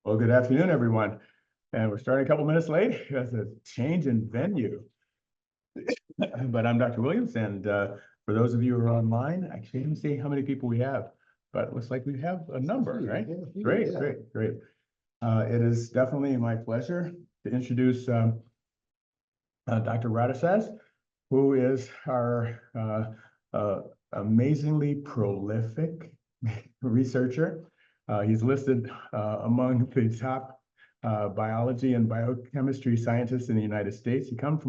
Well, good afternoon, everyone. And we're starting a couple minutes late because of a change in venue. But I'm Dr. Williams, and for those of you who are online, I can't even see how many people we have, but it looks like we have a number, right? Great. It is definitely my pleasure to introduce Dr. Ratajczak, who is our amazingly prolific researcher. He's listed among the top biology and biochemistry scientists in the United States. He comes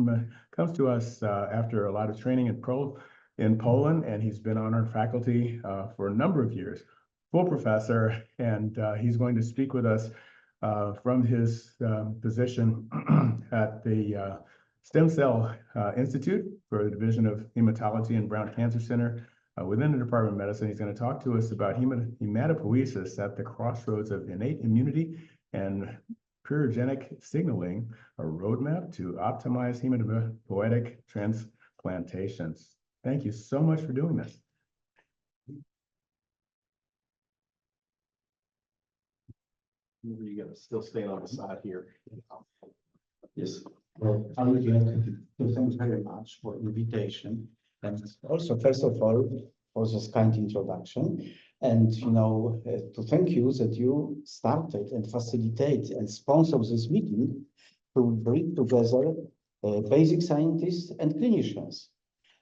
to us after a lot of training in Poland, and he's been on our faculty for a number of years. Full professor, and he's going to speak with us from his position at the Stem Cell Institute for the Division of Hematology and Brown Cancer Center within the Department of Medicine. He's going to talk to us about hematopoiesis at the crossroads of innate immunity and purinergic signaling, a roadmap to optimize hematopoietic transplantations. Thank you so much for doing this. You got to still stay on the side here. Yes. Well, I would like to thank very much for invitation, and also, first of all, for this kind introduction, and to thank you that you started and facilitate and sponsor this meeting to bring together basic scientists and clinicians.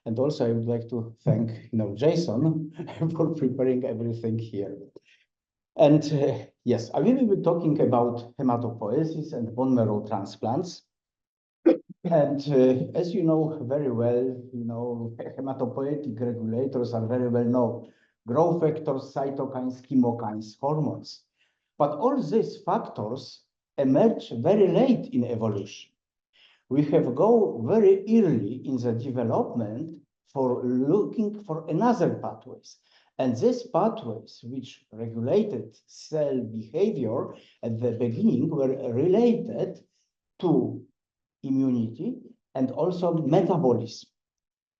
And also, I would like to thank Jason for preparing everything here. And yes, I will be talking about hematopoiesis and bone marrow transplants. And as you know very well, hematopoietic regulators are very well known. Growth factors, cytokines, chemokines, hormones. But all these factors emerge very late in evolution. We have go very early in the development for looking for another pathways. And these pathways, which regulated cell behavior at the beginning, were related to immunity and also metabolism.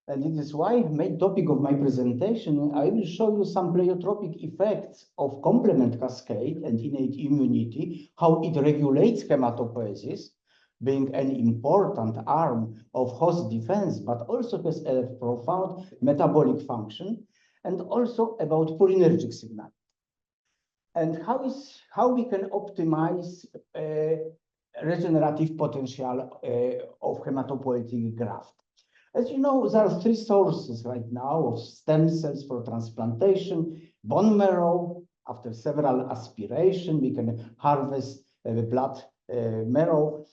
And it is why main topic of my presentation, I will show you some pleiotropic effects of complement cascade and innate immunity, how it regulates hematopoiesis, being an important arm of host defense, but also has a profound metabolic function, and also about purinergic signal. And how we can optimize regenerative potential of hematopoietic graft. As you know, there are three sources right now of stem cells for transplantation. Bone marrow, after several aspiration, we can harvest the blood marrow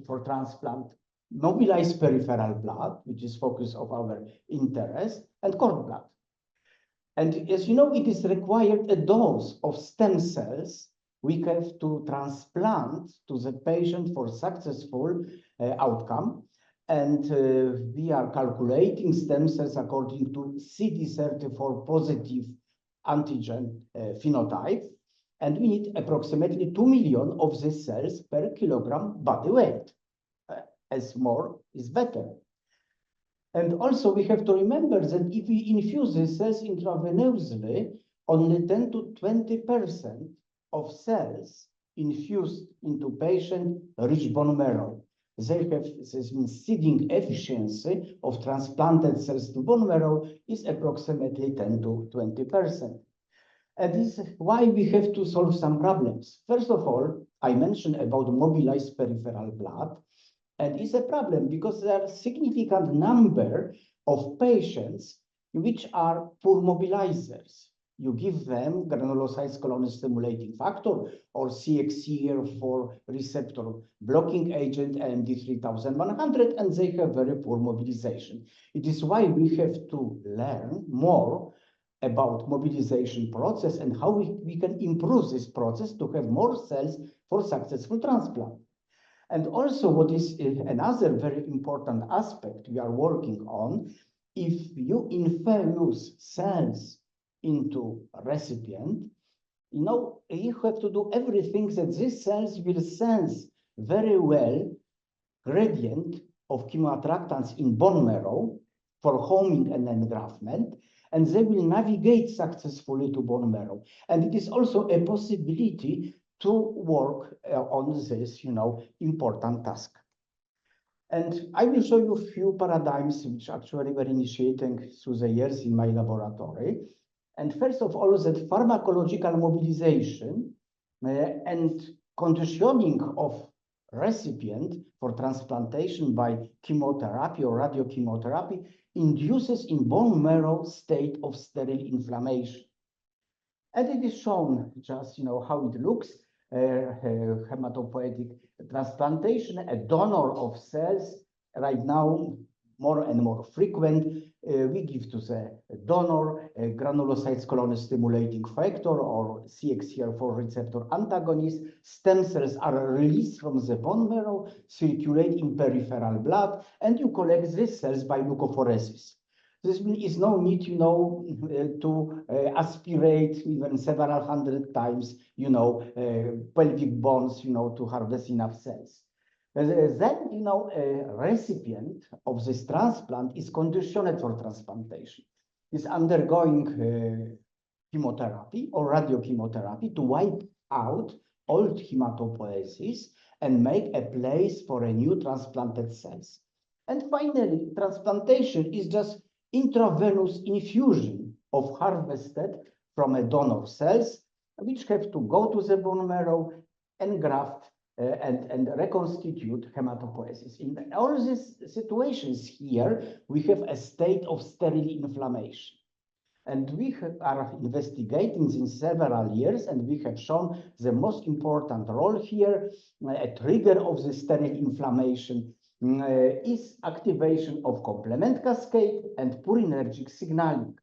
for transplant. Mobilized peripheral blood, which is focus of our interest, and cord blood. And as you know, it is required a dose of stem cells we have to transplant to the patient for successful outcome. And we are calculating stem cells according to CD34 positive antigen phenotype. And we need approximately 2 million of these cells per kilogram body weight. As more is better. And also we have to remember that if we infuse these cells intravenously, only 10 to 20% of cells infused into patient reach bone marrow. They have this means seeding efficiency of transplanted cells to bone marrow is approximately 10 to 20%. And this is why we have to solve some problems. First of all, I mentioned about mobilized peripheral blood, and it's a problem because there are a significant number of patients which are poor mobilizers. You give them granulocyte colony stimulating factor or CXCR4 receptor blocking agent AMD 3100, and they have very poor mobilization. It is why we have to learn more about mobilization process and how we can improve this process to have more cells for successful transplant. And also what is another very important aspect we are working on, if you infuse cells into a recipient, you have to do everything that these cells will sense very well gradient of chemoattractants in bone marrow for homing and engraftment, and they will navigate successfully to bone marrow. And it is also a possibility to work on this, important task. And I will show you a few paradigms which actually were initiating through the years in my laboratory. And first of all, that pharmacological mobilization and conditioning of recipient for transplantation by chemotherapy or radiochemotherapy induces in bone marrow state of sterile inflammation. And it is shown just, how it looks, hematopoietic transplantation, a donor of cells, right now more and more frequent. We give to the donor granulocytes colony stimulating factor or CXCR4 receptor antagonist. Stem cells are released from the bone marrow, circulate in peripheral blood, and you collect these cells by leukapheresis. This is no need, to aspirate even several hundred times, pelvic bones, to harvest enough cells. Then, a recipient of this transplant is conditioned for transplantation, is undergoing chemotherapy or radiochemotherapy to wipe out old hematopoiesis and make a place for a new transplanted cells. And finally, transplantation is just intravenous infusion of harvested from a donor cells, which have to go to the bone marrow and graft and reconstitute hematopoiesis. In all these situations here, we have a state of sterile inflammation. And we are investigating in several years, and we have shown the most important role here, a trigger of the sterile inflammation is activation of complement cascade and purinergic signaling.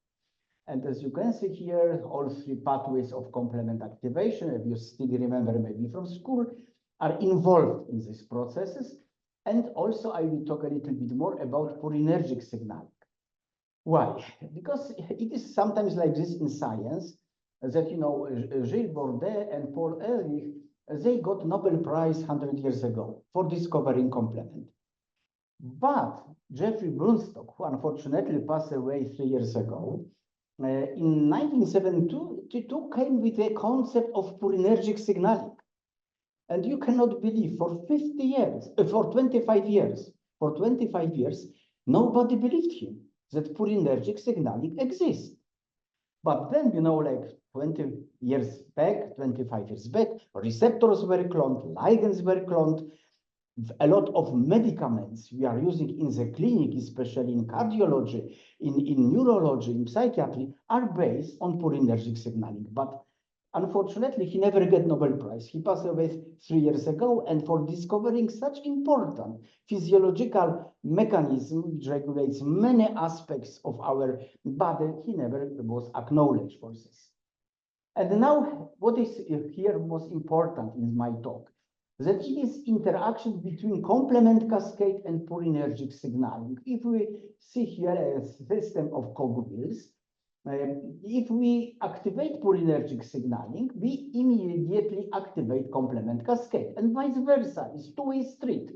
And as you can see here, all three pathways of complement activation, if you still remember maybe from school, are involved in these processes. And also I will talk a little bit more about purinergic signaling. Why? Because it is sometimes like this in science that, Gilles Bordet and Paul Ehrlich, they got Nobel Prize 100 years ago for discovering complement. But Jeffrey Brunstock, who unfortunately passed away 3 years ago, in 1972 came with a concept of purinergic signaling. And you cannot believe for 25 years, nobody believed him that purinergic signaling exists. But then, like 20 years back, 25 years back, receptors were cloned, ligands were cloned. A lot of medicaments we are using in the clinic, especially in cardiology, in neurology, in psychiatry, are based on purinergic signaling. But unfortunately, he never got Nobel Prize. He passed away 3 years ago, and for discovering such important physiological mechanism which regulates many aspects of our body, he never was acknowledged for this. And now, what is here most important in my talk? That it is interaction between complement cascade and purinergic signaling. If we see here a system of cogwheels, if we activate purinergic signaling, we immediately activate complement cascade, and vice versa. It's two-way street.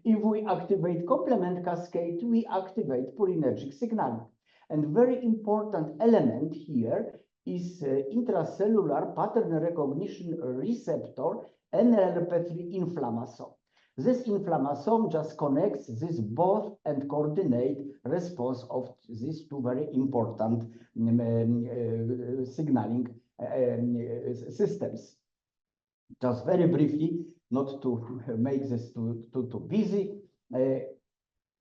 If we activate complement cascade, we activate purinergic signaling. And very important element here is intracellular pattern recognition receptor, NLRP3 inflammasome. This inflammasome just connects this both and coordinate response of these two very important signaling systems. Just very briefly, not to make this too busy,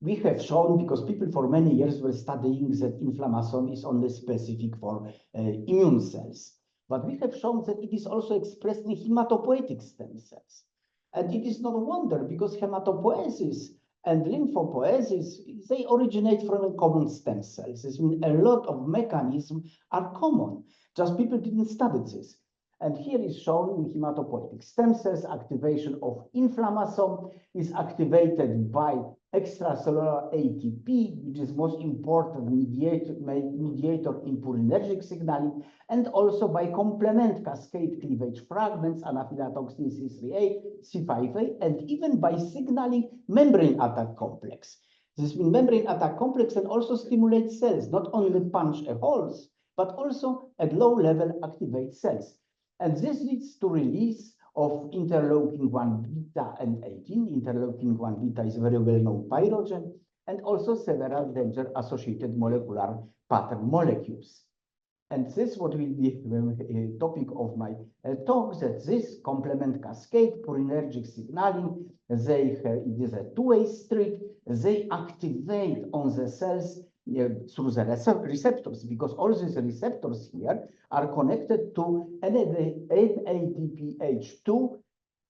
we have shown, because people for many years were studying that inflammasome is only specific for immune cells. But we have shown that it is also expressed in hematopoietic stem cells. And it is no wonder, because hematopoiesis and lymphopoiesis, they originate from common stem cells. This means a lot of mechanisms are common, just people didn't study this. And here is shown in hematopoietic stem cells, activation of inflammasome is activated by extracellular ATP, which is most important mediator in purinergic signaling, and also by complement cascade cleavage fragments, anaphylatoxin C3A, C5A, and even by signaling membrane attack complex. This means membrane attack complex can also stimulate cells, not only punch a holes, but also at low level activate cells. And this leads to release of interleukin-1 beta and 18. Interleukin-1 beta is very well-known pyrogen, and also several danger-associated molecular pattern molecules. And this what will be the topic of my talk, that this complement cascade, purinergic signaling, it is a two-way street. They activate on the cells through the receptors, because all these receptors here are connected to NADPH2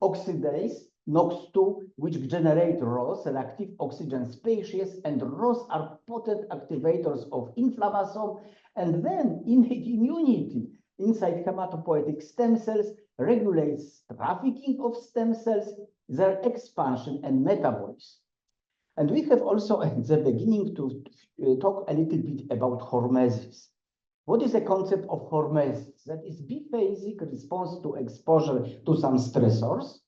oxidase, NOX2, which generate ROS, reactive oxygen species, and ROS are potent activators of inflammation, and then innate immunity inside hematopoietic stem cells regulates trafficking of stem cells, their expansion and metabolism. And we have also at the beginning to talk a little bit about hormesis. What is the concept of hormesis? That is biphasic response to exposure to some stressors.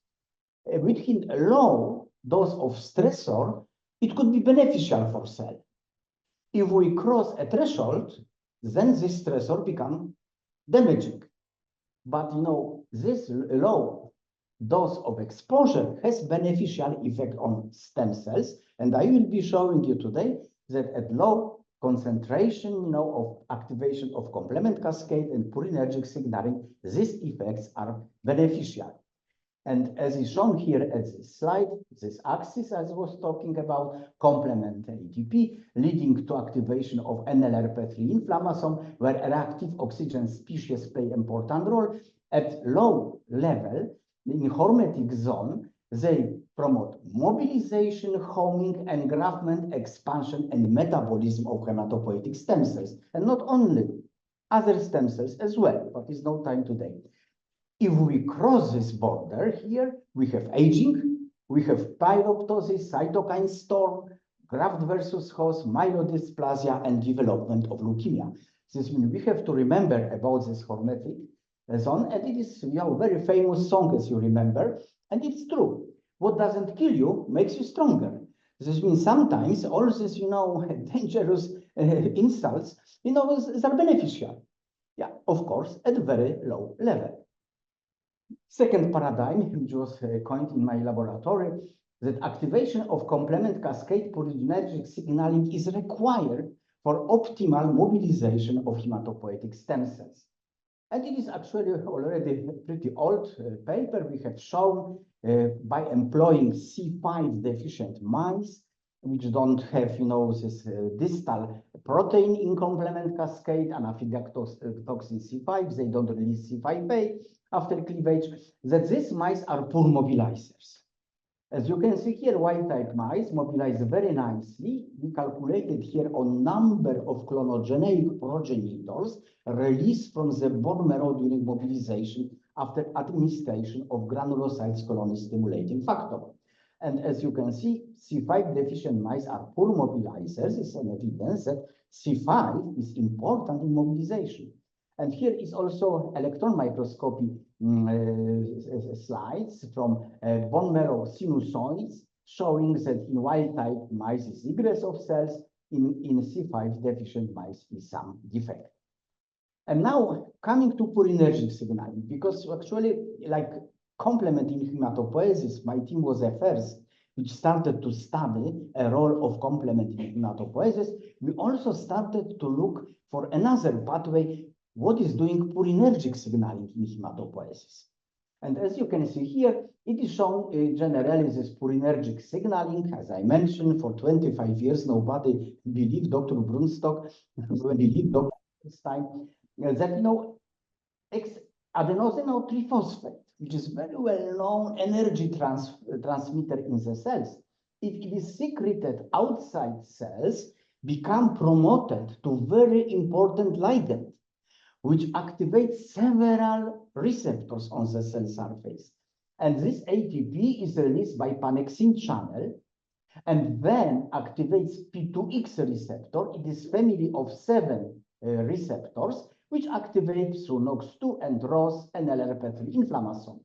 With a low dose of stressor, it could be beneficial for cell. If we cross a threshold, then this stressor becomes damaging. But this low dose of exposure has beneficial effect on stem cells, and I will be showing you today that at low concentration, of activation of complement cascade and purinergic signaling, these effects are beneficial. And as is shown here at this slide, this axis, as I was talking about, complement ATP, leading to activation of NLRP3 inflammation, where reactive oxygen species play important role. At low level, in hormetic zone, they promote mobilization, homing, engraftment, expansion, and metabolism of hematopoietic stem cells, and not only other stem cells as well, but it's no time today. If we cross this border here, we have aging, we have pyroptosis, cytokine storm, graft versus host, myelodysplasia, and development of leukemia. This means we have to remember about this hormetic zone, and it is a very famous song, as you remember, and it's true. What doesn't kill you makes you stronger. This means sometimes all this, dangerous insults, are beneficial. Yeah, of course, at a very low level. Second paradigm, which was coined in my laboratory, that activation of complement cascade purinergic signaling is required for optimal mobilization of hematopoietic stem cells. And it is actually already a pretty old paper we have shown by employing C5 deficient mice, which don't have, this distal protein in complement cascade, anaphylactotoxin C5, they don't release C5a after cleavage, that these mice are poor mobilizers. As you can see here, wild-type mice mobilize very nicely. We calculated here on number of clonogenic progenitors released from the bone marrow during mobilization after administration of granulocytes colony stimulating factor. And as you can see, C5 deficient mice are poor mobilizers. It's an evidence that C5 is important in mobilization. And here is also electron microscopy slides from bone marrow sinusoids showing that in wild-type mice is egress of cells, in C5 deficient mice is some defect. And now coming to purinergic signaling, because actually like complement in hematopoiesis, my team was the first which started to study a role of complement in hematopoiesis. We also started to look for another pathway, what is doing purinergic signaling in hematopoiesis. And as you can see here, it is shown generally this purinergic signaling. As I mentioned, for 25 years, nobody believed Dr. Brunstock, believed Dr. Stein, that adenosine triphosphate, which is very well-known energy transmitter in the cells, if it is secreted outside cells, become promoted to very important ligand, which activates several receptors on the cell surface. And this ATP is released by pannexin channel and then activates P2X receptor. It is family of 7 receptors, which activate through NOX2 and ROS and NLRP3 inflammation.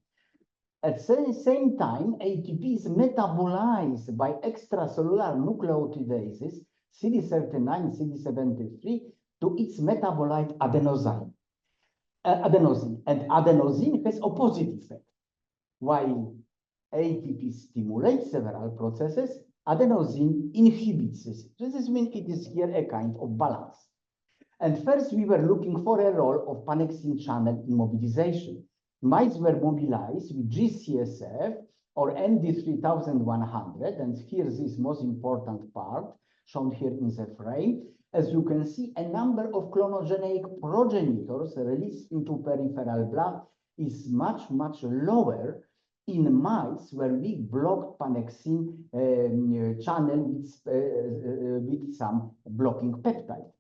At the same time, ATP is metabolized by extracellular nucleotidases, CD39, CD73, to its metabolite adenosine. And adenosine has opposite effect. while ATP stimulates several processes, adenosine inhibits this. This means it is here a kind of balance. And first, we were looking for a role of pannexin channel in mobilization. Mice were mobilized with GCSF or ND3100, and here this most important part shown here in the frame. As you can see, a number of clonogenic progenitors released into peripheral blood is much lower in mice where we blocked pannexin channel with some blocking peptide.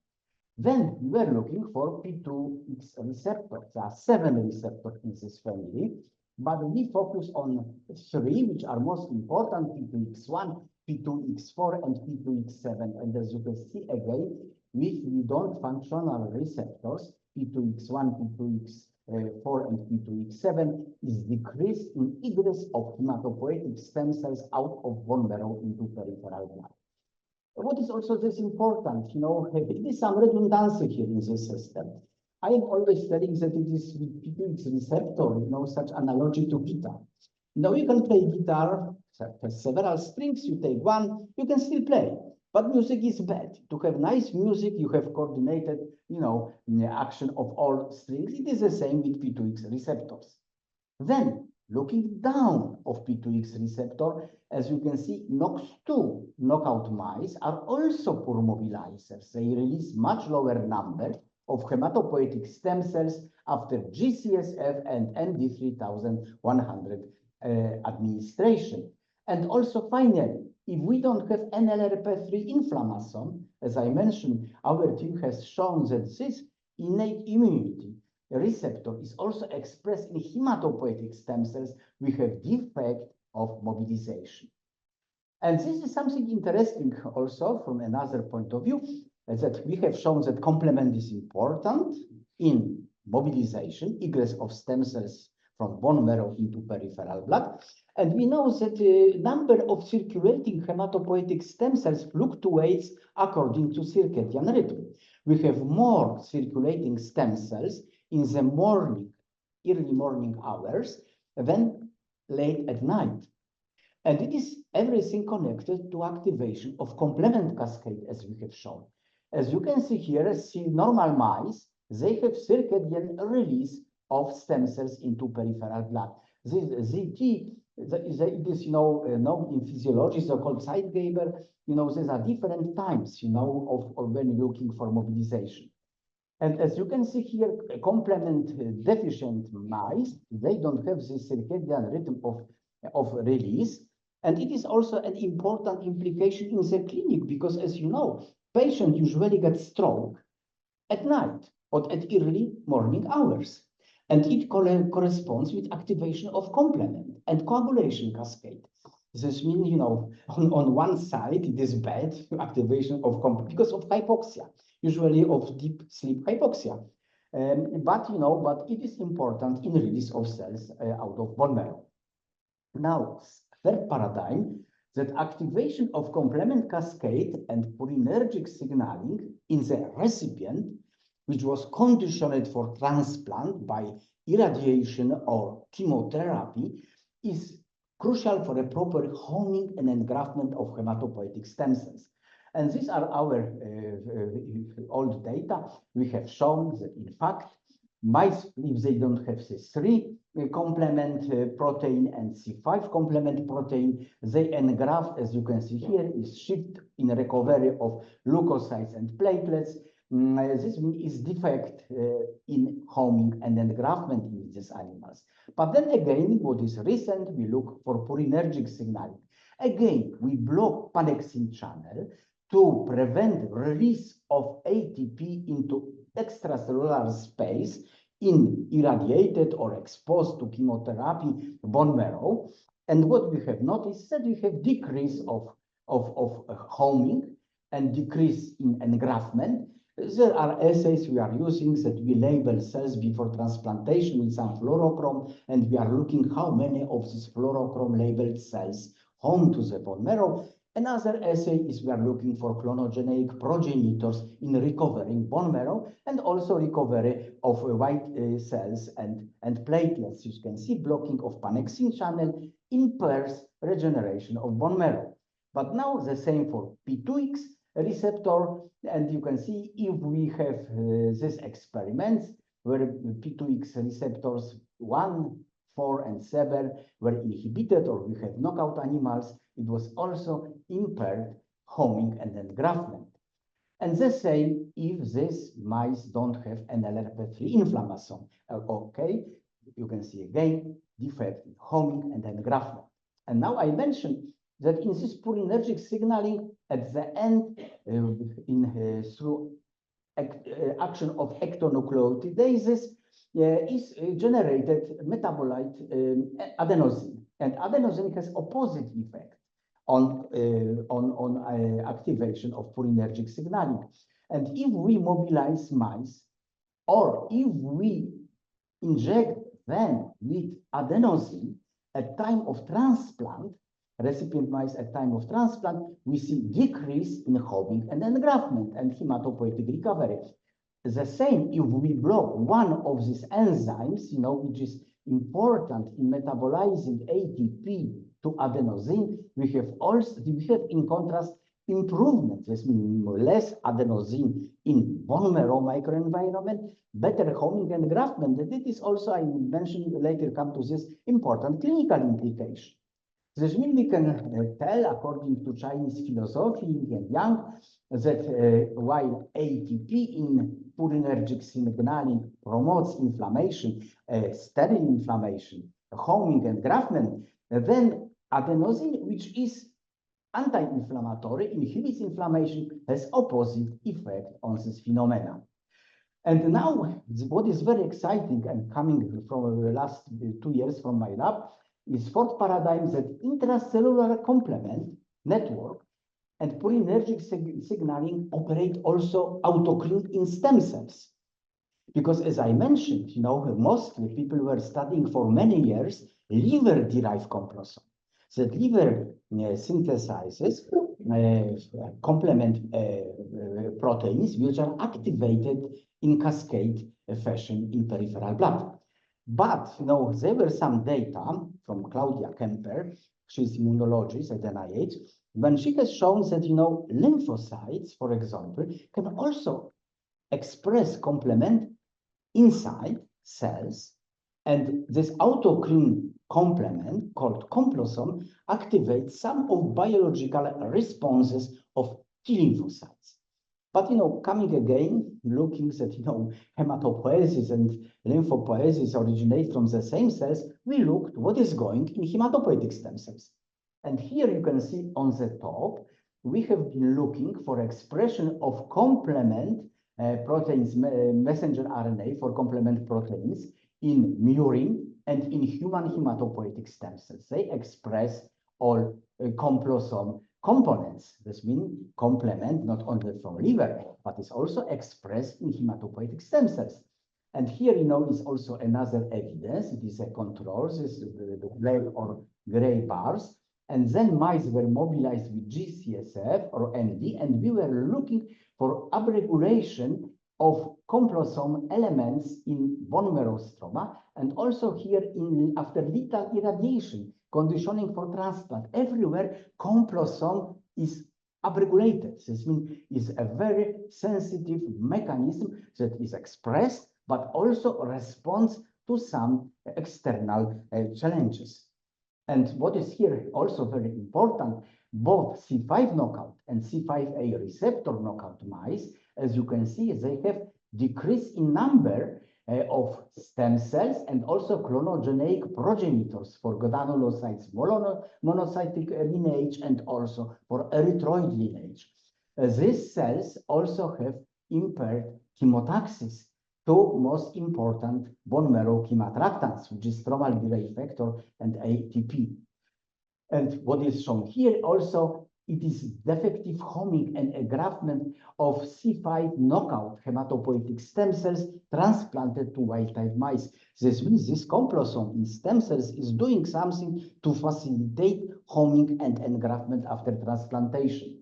Then we were looking for P2X receptors. There are 7 receptors in this family, but we focus on 3, which are most important: P2X1, P2X4, and P2X7. And as you can see again, with don't functional receptors, P2X1, P2X4, and P2X7 is decreased in egress of hematopoietic stem cells out of bone marrow into peripheral blood. What is also this important, it is some redundancy here in this system. I am always telling that it is with P2X receptor, such analogy to guitar. Now you can play guitar, has several strings, you take one, you can still play. But music is bad. To have nice music, you have coordinated, action of all strings. It is the same with P2X receptors. Then, looking down of P2X receptor, as you can see, NOX2 knockout mice are also poor mobilizers. They release much lower number of hematopoietic stem cells after GCSF and ND3100 administration. And also, finally, if we don't have NLRP3 inflammation, as I mentioned, our team has shown that this innate immunity receptor is also expressed in hematopoietic stem cells. We have defect of mobilization. And this is something interesting also from another point of view, that we have shown that complement is important in mobilization, egress of stem cells from bone marrow into peripheral blood. And we know that the number of circulating hematopoietic stem cells fluctuates according to circadian rhythm. We have more circulating stem cells in the morning, early morning hours than late at night. And it is everything connected to activation of complement cascade, as we have shown. As you can see here, normal mice, they have circadian release of stem cells into peripheral blood. This ZT, it is known in physiology, so called Zeitgeber. These are different times, of when looking for mobilization. And as you can see here, complement deficient mice, they don't have this circadian rhythm of release. And it is also an important implication in the clinic, because as you know, patients usually get stroke at night or at early morning hours. And it corresponds with activation of complement and coagulation cascade. This means, on one side, it is bad activation of complement because of hypoxia, usually of deep sleep hypoxia. But it is important in release of cells out of bone marrow. Now, third paradigm, that activation of complement cascade and purinergic signaling in the recipient, which was conditioned for transplant by irradiation or chemotherapy, is crucial for a proper honing and engraftment of hematopoietic stem cells. And these are our old data. We have shown that, in fact, mice, if they don't have C3 complement protein and C5 complement protein, they engraft, as you can see here, is shift in recovery of leukocytes and platelets. This is defect in homing and engraftment in these animals. But then again, what is recent, we look for purinergic signaling. Again, we block pannexin channel to prevent release of ATP into extracellular space in irradiated or exposed to chemotherapy bone marrow. And what we have noticed is that we have decrease of homing and decrease in engraftment. There are assays we are using that we label cells before transplantation with some fluorochrome, and we are looking how many of these fluorochrome labeled cells home to the bone marrow. Another assay is we are looking for clonogenic progenitors in recovering bone marrow and also recovery of white cells and platelets. You can see blocking of pannexin channel impairs regeneration of bone marrow. But now the same for P2X receptor, and you can see if we have these experiments where P2X receptors 1, 4, and 7 were inhibited, or we have knockout animals, it was also impaired homing and engraftment. And the same if these mice don't have NLRP3 inflammation. Okay, you can see again defect in homing and engraftment. And now I mentioned that in this purinergic signaling at the end, through action of ectonucleotidases, is generated metabolite adenosine, and adenosine has opposite effect on activation of purinergic signaling. And if we mobilize mice, or if we inject them with adenosine at time of transplant, recipient mice at time of transplant, we see decrease in homing and engraftment and hematopoietic recovery. The same if we block one of these enzymes, which is important in metabolizing ATP to adenosine, we have in contrast improvement. This means less adenosine in bone marrow microenvironment, better homing and engraftment. And it is also, I will mention later, come to this important clinical implication. This means we can tell, according to Chinese philosophy and Yang, that while ATP in purinergic signaling promotes inflammation, sterile inflammation, homing and engraftment, then adenosine, which is anti-inflammatory, inhibits inflammation, has opposite effect on this phenomena. And now, what is very exciting and coming from the last 2 years from my lab is fourth paradigm, that intracellular complement network and purinergic signaling operate also autocrine in stem cells. Because as I mentioned, mostly people were studying for many years liver-derived complosome. That liver synthesizes complement proteins which are activated in cascade fashion in peripheral blood. But there were some data from Claudia Kemper, she's immunologist at NIH, when she has shown that lymphocytes, for example, can also express complement inside cells, and this autocrine complement called complosome activates some of biological responses of T lymphocytes. But coming again, looking that hematopoiesis and lymphopoiesis originate from the same cells, we looked what is going in hematopoietic stem cells. And here you can see on the top, we have been looking for expression of complement proteins, messenger RNA for complement proteins in murine and in human hematopoietic stem cells. They express all complosome components. This means complement not only from liver, but is also expressed in hematopoietic stem cells. And here, is also another evidence. It is a control, this is the black or gray bars. And then mice were mobilized with GCSF or ND, and we were looking for upregulation of complosome elements in bone marrow stroma, and also here after lethal irradiation, conditioning for transplant. Everywhere complosome is upregulated. This means it's a very sensitive mechanism that is expressed, but also responds to some external challenges. And what is here also very important, both C5 knockout and C5a receptor knockout mice, as you can see, they have decrease in number of stem cells and also clonogenic progenitors for granulocytes monocytic lineage and also for erythroid lineage. These cells also have impaired chemotaxis, two most important bone marrow chemoattractants, which is stromal delay factor and ATP. And what is shown here also it is defective homing and engraftment of C5 knockout hematopoietic stem cells transplanted to wild-type mice. This means this complosome in stem cells is doing something to facilitate homing and engraftment after transplantation.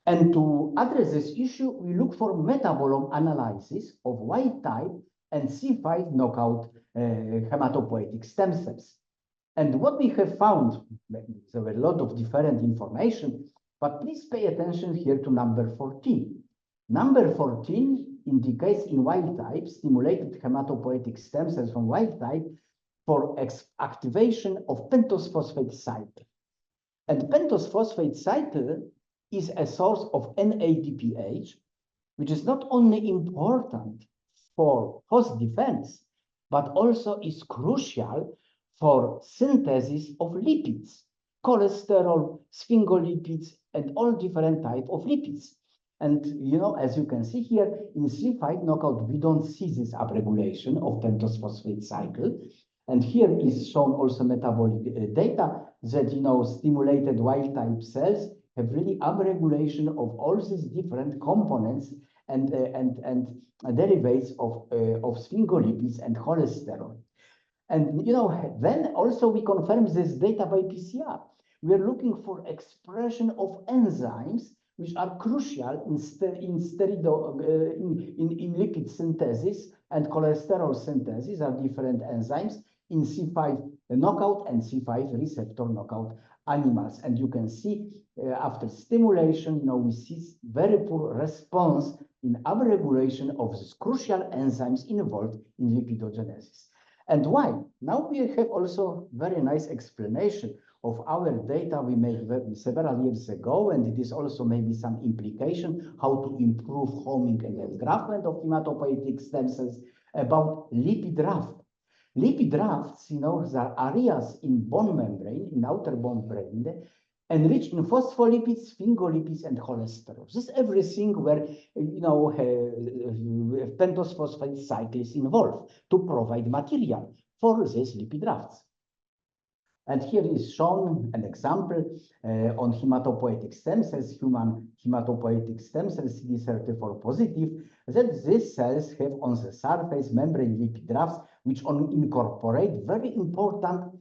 And to address this issue, we look for metabolome analysis of wild-type and C5 knockout hematopoietic stem cells. And what we have found, there were a lot of different information, but please pay attention here to number 14. Number 14 indicates in wild type stimulated hematopoietic stem cells from wild type for activation of pentose phosphate cycle. And pentose phosphate cycle is a source of NADPH, which is not only important for host defense, but also is crucial for synthesis of lipids, cholesterol, sphingolipids, and all different types of lipids. And you know, as you can see here, in C5 knockout, we don't see this upregulation of pentose phosphate cycle. And here is shown also metabolic data that, you know, stimulated wild type cells have really upregulation of all these different components and derivatives of sphingolipids and cholesterol. And, you know, then also we confirm this data by PCR. We are looking for expression of enzymes which are crucial in lipid synthesis and cholesterol synthesis are different enzymes in C5 knockout and C5 receptor knockout animals. And you can see after stimulation, you know, we see very poor response in upregulation of these crucial enzymes involved in lipidogenesis. And why? Now we have also very nice explanation of our data we made several years ago, and it is also maybe some implication how to improve homing and engraftment of hematopoietic stem cells about lipid raft. Lipid rafts, you know, are areas in bone membrane, in outer bone membrane, enriched in phospholipids, sphingolipids, and cholesterol. This is everything where, you know, pentose phosphate cycle is involved to provide material for these lipid rafts. And here is shown an example on hematopoietic stem cells, human hematopoietic stem cells, CD34 positive, that these cells have on the surface membrane lipid rafts, which incorporate very important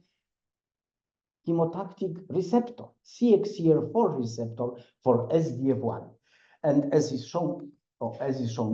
chemotactic receptor, CXCR4 receptor for SDF1. And as is shown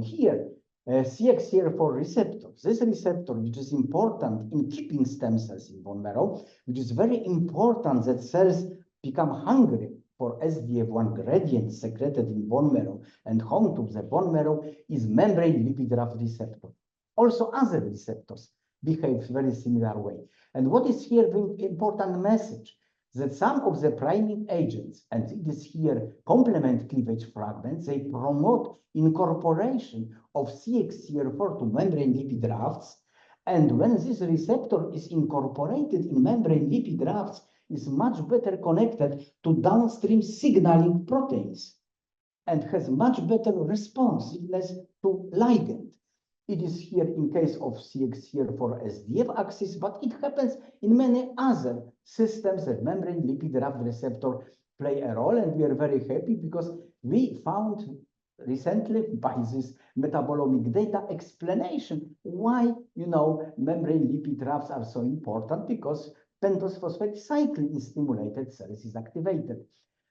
here, CXCR4 receptor, this receptor, which is important in keeping stem cells in bone marrow, which is very important that cells become hungry for SDF1 gradient secreted in bone marrow and home to the bone marrow, is membrane lipid raft receptor. Also other receptors behave very similar way. And what is here the important message? That some of the priming agents, and it is here complement cleavage fragments, they promote incorporation of CXCR4 to membrane lipid rafts. And when this receptor is incorporated in membrane lipid rafts, is much better connected to downstream signaling proteins and has much better responsiveness to ligand. It is here in case of CXCR4 SDF axis, but it happens in many other systems that membrane lipid raft receptor play a role. And we are very happy because we found recently by this metabolomic data explanation why, you know, membrane lipid rafts are so important, because pentose phosphate cycle in stimulated cells is activated.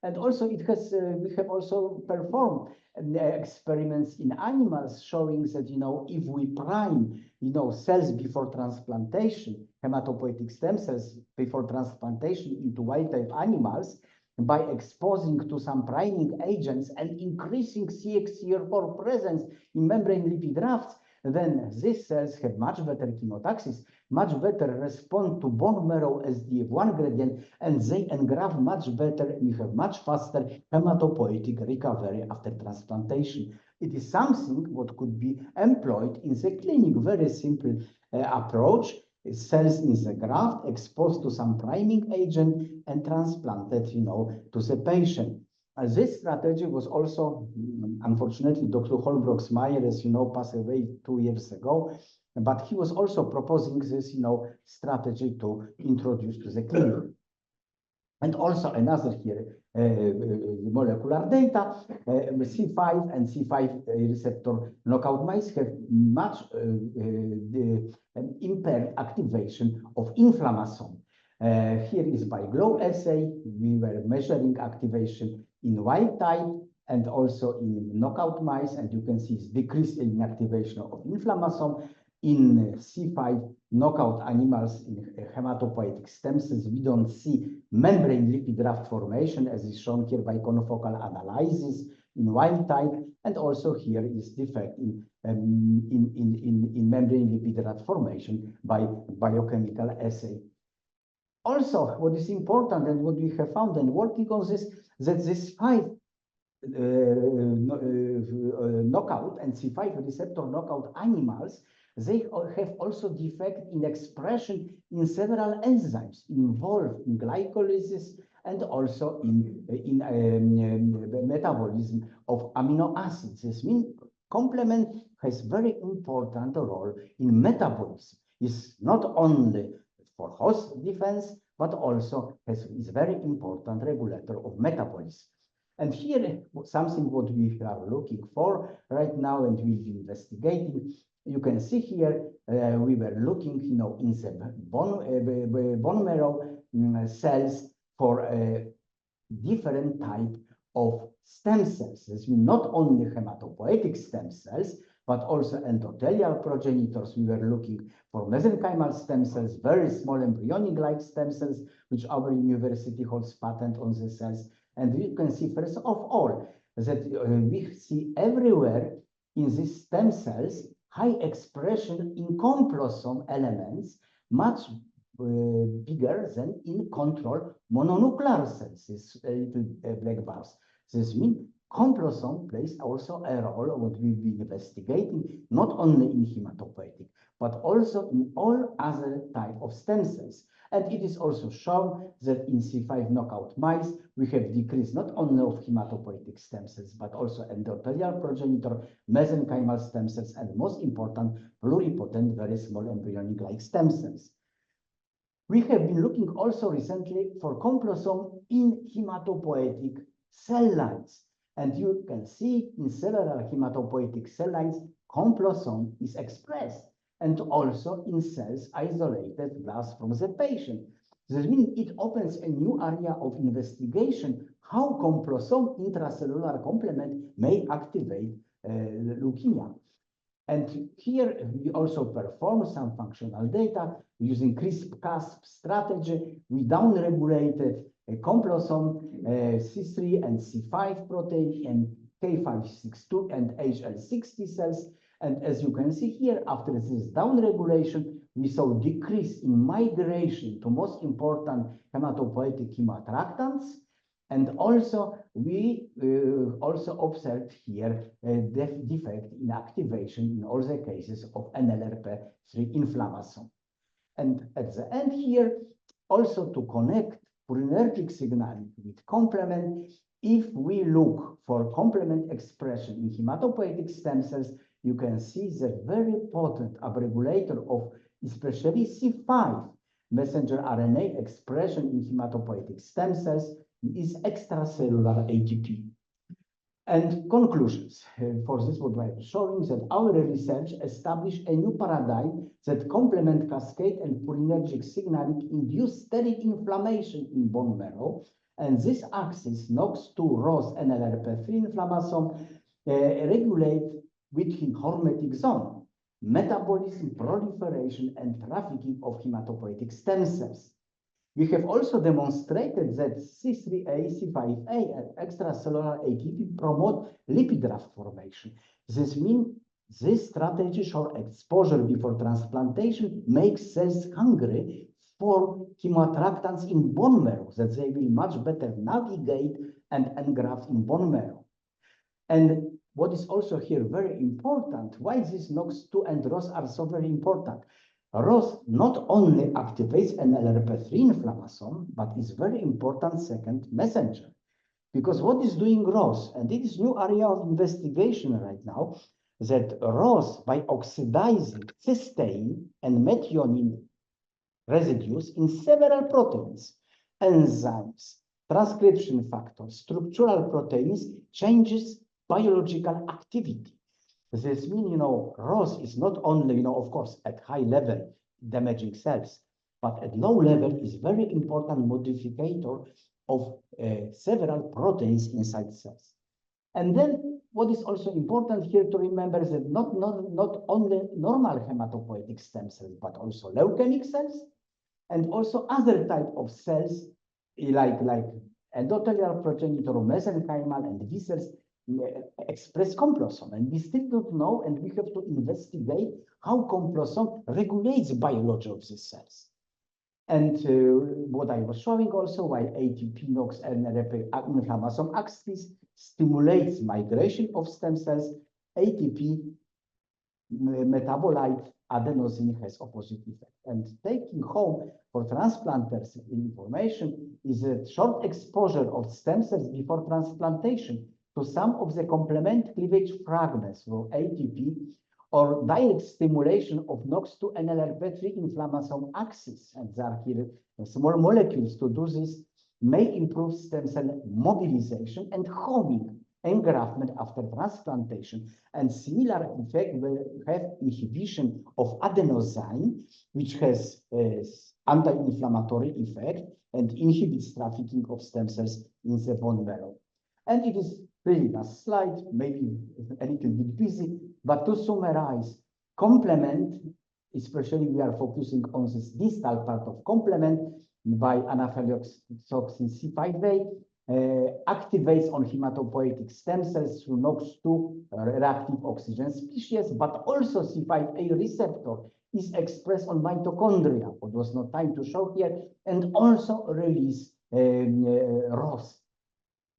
And also it has, we have also performed experiments in animals showing that, you know, if we prime, you know, cells before transplantation, hematopoietic stem cells before transplantation into wild-type animals, by exposing to some priming agents and increasing CXCR4 presence in membrane lipid rafts, then these cells have much better chemotaxis, much better respond to bone marrow SDF1 gradient, and they engraft much better, and you have much faster hematopoietic recovery after transplantation. It is something what could be employed in the clinic, very simple approach. Cells in the graft exposed to some priming agent and transplanted, you know, to the patient. This strategy was also, unfortunately, Dr. Holbrook-Meyer, as you know, passed away 2 years ago, but he was also proposing this, you know, strategy to introduce to the clinic. And also another here, molecular data, C5 and C5 receptor knockout mice have much impaired activation of inflammasome. Here is by glow assay, we were measuring activation in wild type and also in knockout mice, and you can see it's decrease in activation of inflammasome. In C5 knockout animals in hematopoietic stem cells, we don't see membrane lipid raft formation, as is shown here by confocal analysis in wild type, and also here is defect in membrane lipid raft formation by biochemical assay. Also, what is important and what we have found and working on this, that this 5 knockout and C5 receptor knockout animals, they have also defect in expression in several enzymes involved in glycolysis and also in metabolism of amino acids. This means complement has very important role in metabolism. It's not only for host defense, but also is very important regulator of metabolism. And here, something what we are looking for right now and we'll be investigating. You can see here, we were looking, in the bone marrow cells for a different type of stem cells. This means not only hematopoietic stem cells, but also endothelial progenitors. We were looking for mesenchymal stem cells, very small embryonic-like stem cells, which our university holds patent on the cells. And you can see, first of all, that we see everywhere in these stem cells high expression in complosome elements, much bigger than in control mononuclear cells, these little black bars. This means complosome plays also a role, what we'll be investigating, not only in hematopoietic, but also in all other type of stem cells. And it is also shown that in C5 knockout mice, we have decreased not only of hematopoietic stem cells, but also endothelial progenitor, mesenchymal stem cells, and most important, pluripotent, very small embryonic-like stem cells. We have been looking also recently for complosome in hematopoietic cell lines. And you can see in several hematopoietic cell lines, complosome is expressed, and also in cells isolated blast from the patient. This means it opens a new area of investigation, how complosome intracellular complement may activate leukemia. And here we also perform some functional data using CRISP-Cas strategy. We downregulated a complosome C3 and C5 protein and K562 and HL60 cells. And as you can see here, after this downregulation, we saw decrease in migration to most important hematopoietic chemoattractants. And also, we also observed here a defect in activation in all the cases of NLRP3 inflammasome. And at the end here, also to connect purinergic signaling with complement, if we look for complement expression in hematopoietic stem cells, you can see the very potent upregulator of especially C5 messenger RNA expression in hematopoietic stem cells is extracellular ATP. And conclusions. For this, what I'm showing that our research established a new paradigm that complement cascade and purinergic signaling induce steric inflammation in bone marrow. And this axis knocks to ROS NLRP3 inflammasome regulate within hormetic zone, metabolism, proliferation, and trafficking of hematopoietic stem cells. We have also demonstrated that C3A, C5A, and extracellular ATP promote lipid raft formation. This means this strategy shows exposure before transplantation makes cells hungry for chemoattractants in bone marrow, that they will much better navigate and engraft in bone marrow. And what is also here very important, why these NOX2 and ROS are so very important. ROS not only activates an NLRP3 inflammasome, but is very important second messenger. Because what is doing ROS, and it is new area of investigation right now, that ROS, by oxidizing cysteine and methionine residues in several proteins, enzymes, transcription factors, structural proteins changes biological activity. This means, ROS is not only, of course, at high level damaging cells, but at low level is very important modificator of several proteins inside cells. And then what is also important here to remember is that not only normal hematopoietic stem cells, but also leukemic cells, and also other type of cells like endothelial progenitor, mesenchymal, and V cells express complosome. And we still don't know, and we have to investigate how complosome regulates biology of these cells. And what I was showing also, why ATP knocks and inflammasome axis stimulates migration of stem cells, ATP metabolite adenosine has opposite effect. And taking home for transplanters information is a short exposure of stem cells before transplantation to some of the complement cleavage fragments for ATP or direct stimulation of NOX2 and NLRP3 inflammasome axis. And there are here small molecules to do this may improve stem cell mobilization and homing engraftment after transplantation. And similar effect will have inhibition of adenosine, which has anti-inflammatory effect and inhibits trafficking of stem cells in the bone marrow. And it is really last slide, maybe a little bit busy, but to summarize, complement, especially we are focusing on this distal part of complement by anaphylatoxin C5a, activates on hematopoietic stem cells through NOX2 reactive oxygen species, but also C5a receptor is expressed on mitochondria, what was not time to show here, and also release ROS.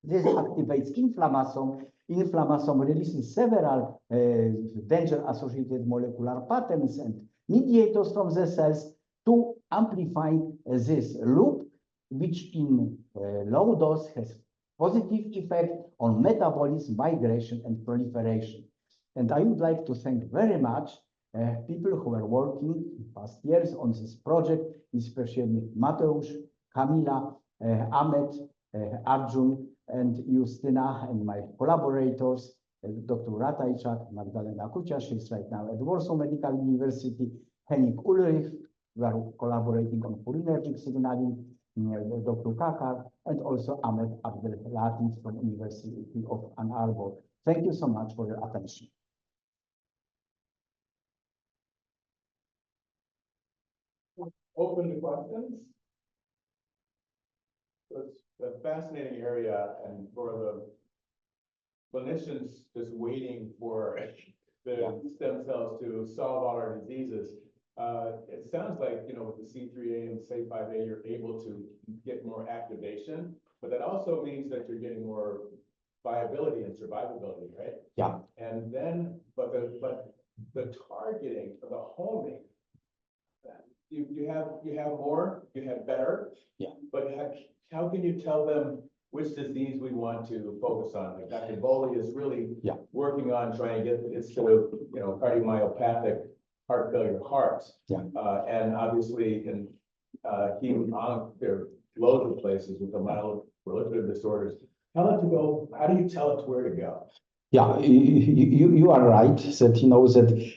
This activates inflammasome. Inflammasome releases several danger-associated molecular patterns and mediators from the cells to amplify this loop, which in low dose has positive effect on metabolism, migration, and proliferation. And I would like to thank very much people who are working in past years on this project, especially Mariusz, Kamila, Ahmed, Arjun, and Justyna, and my collaborators, Dr. Ratajczak, Magdalena Kucia, she's right now at Warsaw Medical University, Hoenig Ulrich, we are collaborating on Purinergic signaling, Dr. Kakar, and also Ahmed Abdel-Latif from University of Ann Arbor. Thank you so much for your attention. Open to questions. It's a fascinating area, and for the clinicians just waiting for the stem cells to solve all our diseases. It sounds like, with the C3A and C5A, you're able to get more activation, but that also means that you're getting more viability and survivability, right? Yeah. And then, but the targeting of the homing, you have more, you have better. Yeah. But how can you tell them which disease we want to focus on? Like Dr. Bowley is really working on trying to get instead of cardiomyopathic heart failure hearts. Yeah. And obviously in heme, there are loads of places with the myeloproliferative disorders. How do you tell it where to go? Yeah, you are right that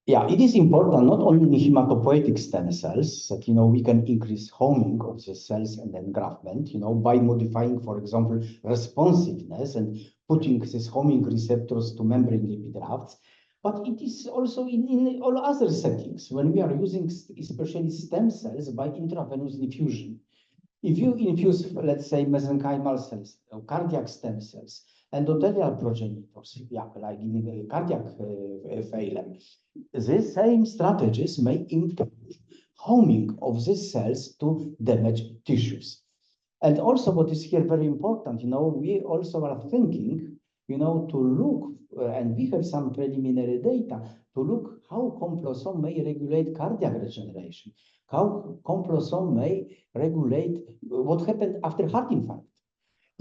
it is important not only in hematopoietic stem cells that we can increase homing of the cells and engraftment by modifying, for example, responsiveness and putting these homing receptors to membrane lipid rafts. But it is also in all other settings when we are using especially stem cells by intravenous infusion. If you infuse, let's say, mesenchymal cells, cardiac stem cells, endothelial progenitors, like in the cardiac failure, these same strategies may improve homing of these cells to damaged tissues. And also what is here very important, we also are thinking, to look, and we have some preliminary data, to look how complosome may regulate cardiac regeneration, how complosome may regulate what happened after heart infarct.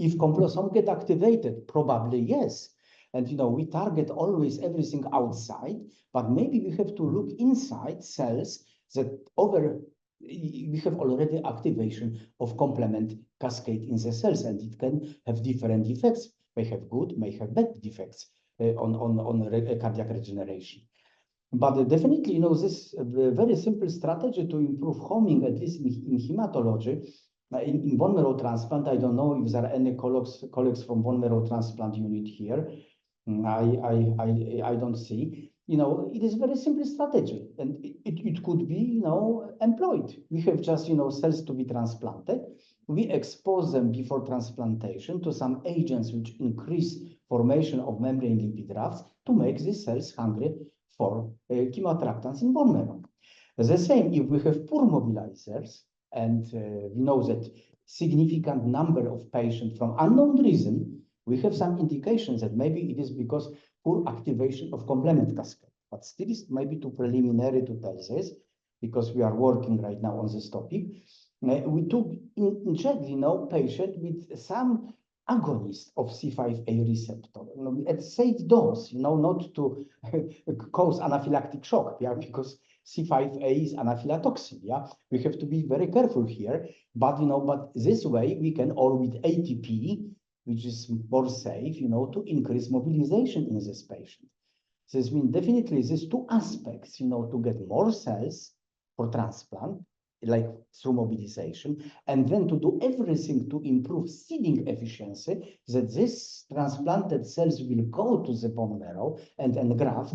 If complosome get activated, probably yes. And we target always everything outside, but maybe we have to look inside cells that over we have already activation of complement cascade in the cells, and it can have different effects. May have good, may have bad effects on cardiac regeneration. But definitely, this very simple strategy to improve homing, at least in hematology, in bone marrow transplant. I don't know if there are any colleagues from bone marrow transplant unit here. I don't see. It is a very simple strategy, and it could be, employed. We have just, cells to be transplanted. We expose them before transplantation to some agents which increase formation of membrane lipid rafts to make these cells hungry for chemoattractants in bone marrow. The same if we have poor mobilizers, and we know that significant number of patients from unknown reason, we have some indications that maybe it is because poor activation of complement cascade. But still is maybe too preliminary to tell this, because we are working right now on this topic. We took inject, patient with some agonist of C5a receptor at safe dose, not to cause anaphylactic shock, because C5a is anaphylatoxin. We have to be very careful here, but but this way we can, or with ATP, which is more safe, to increase mobilization in this patient. This means definitely these two aspects, to get more cells for transplant, like through mobilization, and then to do everything to improve seeding efficiency, that these transplanted cells will go to the bone marrow and engraft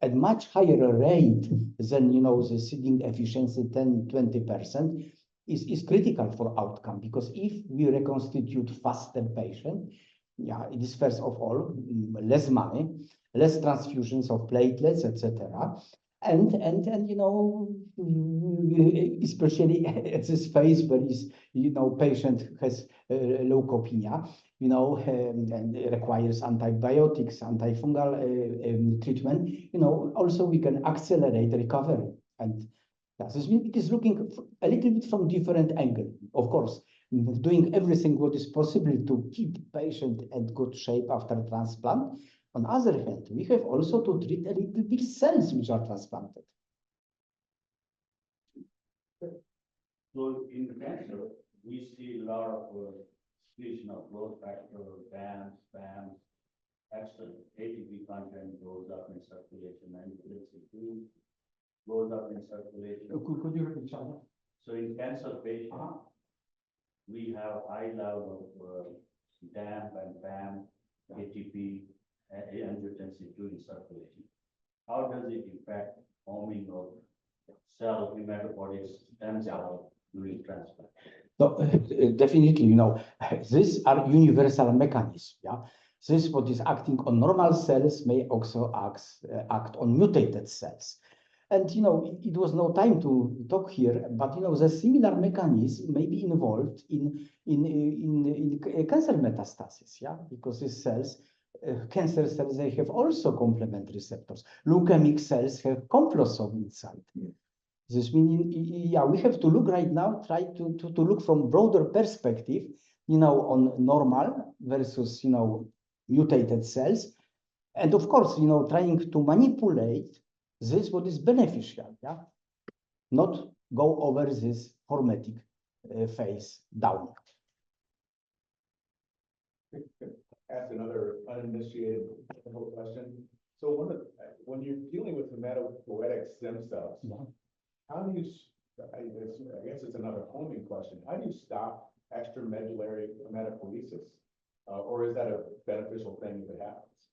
at much higher rate than, the seeding efficiency 10–20%. Is critical for outcome, because if we reconstitute faster patient, it is first of all less money, less transfusions of platelets, etc. And especially at this phase where is patient has leukopenia, and requires antibiotics, antifungal treatment. Also we can accelerate recovery. And this means it is looking a little bit from different angle. Of course, doing everything what is possible to keep patient in good shape after transplant. On the other hand, we have also to treat a little bit cells which are transplanted. So in cancer, we see a lot of excretion of growth factor, BAMs, FAMs, extra ATP content goes up in circulation, and it goes up in circulation. Could you repeat, Charlie? So in cancer patients, we have high level of DAMP and BAM, ATP, and angiotensin II in circulation. How does it affect homing of cell hematopoietic stem cell during transplant? So definitely, these are universal mechanisms. This what is acting on normal cells may also act on mutated cells. And it was no time to talk here, but the similar mechanism may be involved in cancer metastasis, because these cells, cancer cells, they have also complement receptors. Leukemic cells have comploson inside. This means, we have to look right now, try to look from broader perspective, on normal versus mutated cells, and of course, trying to manipulate this what is beneficial, not go over this hormetic phase down. Ask another uninitiated question. So when you're dealing with hematopoietic stem cells, how do you? I guess it's another homing question. How do you stop extramedullary hematopoiesis, or is that a beneficial thing if it happens?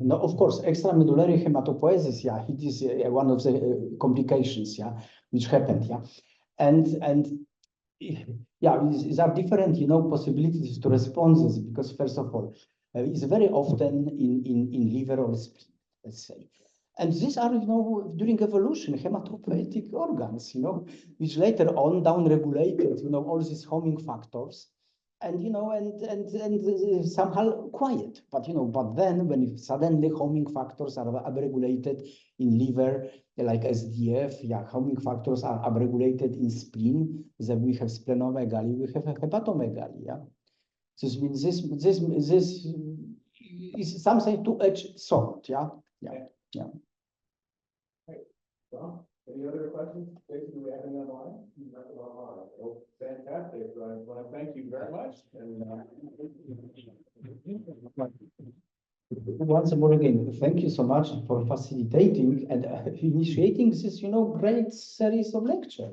No, of course, extramedullary hematopoiesis, it is one of the complications, which happened, and there are different, possibilities to respond to this, because first of all, it's very often in liver or spleen, let's say, and these are, during evolution, hematopoietic organs, which later on downregulated, all these homing factors. And and somehow quiet, but then when suddenly homing factors are upregulated in liver, like SDF, homing factors are upregulated in spleen. Then we have splenomegaly, we have hepatomegaly. This means this is something two-edged sword. Well, Any other questions? Jason, do we have any on the line? Nothing online. Oh, fantastic. So I want to thank you very much. And, Once more again, thank you so much for facilitating and initiating this, great series of lecture.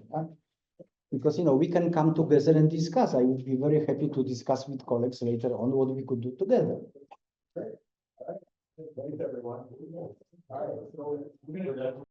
Because, we can come together and discuss. I would be very happy to discuss with colleagues later on what we could do together. Thanks, everyone. All right, so